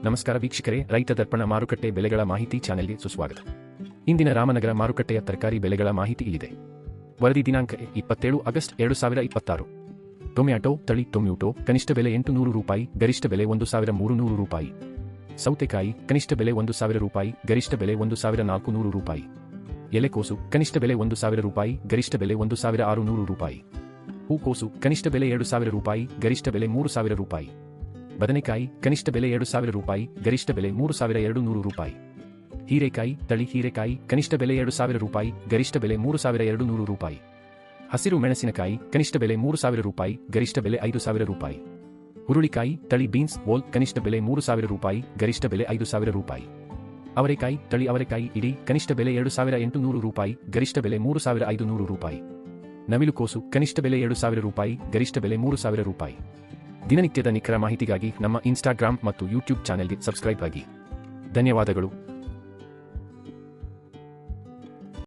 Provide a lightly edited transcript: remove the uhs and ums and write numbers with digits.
ನಮಸ್ಕಾರ ವೀಕ್ಷಕರೇ, ರೈತ ದರ್ಪಣ ಮಾರುಕಟ್ಟೆ ಬೆಲೆಗಳ ಮಾಹಿತಿ ಚಾನೆಲ್ಗೆ ಸುಸ್ವಾಗತ. ಇಂದಿನ ರಾಮನಗರ ಮಾರುಕಟ್ಟೆಯ ತರಕಾರಿ ಬೆಲೆಗಳ ಮಾಹಿತಿ ಇಲ್ಲಿದೆ. ವರದಿ ದಿನಾಂಕ 27 ಆಗಸ್ಟ್ 2026. ಟೊಮ್ಯಾಟೊ ತಳಿ ಟೊಮ್ಯಾಟೊ ಕನಿಷ್ಠ ಬೆಲೆ 800 ರೂಪಾಯಿ, ಗರಿಷ್ಠ ಬೆಲೆ 1300 ರೂಪಾಯಿ. ಸೌತೆಕಾಯಿ ಕನಿಷ್ಠ ಬೆಲೆ 1000 ರೂಪಾಯಿ, ಗರಿಷ್ಠ ಬೆಲೆ 1400 ರೂಪಾಯಿ. ಎಲೆಕೋಸು ಕನಿಷ್ಠ ಬೆಲೆ 1000 ರೂಪಾಯಿ, ಗರಿಷ್ಠ ಬೆಲೆ 1600 ರೂಪಾಯಿ. ಹೂಕೋಸು ಕನಿಷ್ಠ ಬೆಲೆ 2000 ರೂಪಾಯಿ, ಗರಿಷ್ಠ ಬೆಲೆ 3000 ರೂಪಾಯಿ. ಬದನೆಕಾಯಿ ಕನಿಷ್ಠ ಬೆಲೆ 2000 ರೂಪಾಯಿ, ಗರಿಷ್ಠ ಬೆಲೆ 3200 ರೂಪಾಯಿ. ಹೀರೆಕಾಯಿ ತಳಿ ಹೀರೆಕಾಯಿ ಕನಿಷ್ಠ ಬೆಲೆ 2000 ರೂಪಾಯಿ, ಗರಿಷ್ಠ ಬೆಲೆ 3200 ರೂಪಾಯಿ. ಹಸಿರು ಮೆಣಸಿನಕಾಯಿ ಕನಿಷ್ಠ ಬೆಲೆ 3000 ರೂಪಾಯಿ, ಗರಿಷ್ಠ ಬೆಲೆ 5000 ರೂಪಾಯಿ. ಹುರುಳಿಕಾಯಿ ತಳಿ ಬೀನ್ಸ್ ಬೋಲ್ ಕನಿಷ್ಠ ಬೆಲೆ 3000 ರೂಪಾಯಿ, ಗರಿಷ್ಠ ಬೆಲೆ 5000 ರೂಪಾಯಿ. ಅವರೆಕಾಯಿ ತಳಿ ಅವರೆಕಾಯಿ ಇಡೀ ಕನಿಷ್ಠ ಬೆಲೆ 2800 ರೂಪಾಯಿ, ಗರಿಷ್ಠ ಬೆಲೆ 3500 ರೂಪಾಯಿ. ನವಿಲುಕೋಸು ಕನಿಷ್ಠ ಬೆಲೆ 2000 ರೂಪಾಯಿ, ಗರಿಷ್ಠ ಬೆಲೆ 3000 ರೂಪಾಯಿ. ದಿನನಿತ್ಯದ ನಿಖರ ಮಾಹಿತಿಗಾಗಿ ನಮ್ಮ ಇನ್ಸ್ಟಾಗ್ರಾಮ್ ಮತ್ತು ಯೂಟ್ಯೂಬ್ ಚಾನೆಲ್ಗೆ ಸಬ್ಸ್ಕ್ರೈಬ್ ಆಗಿ. ಧನ್ಯವಾದಗಳು.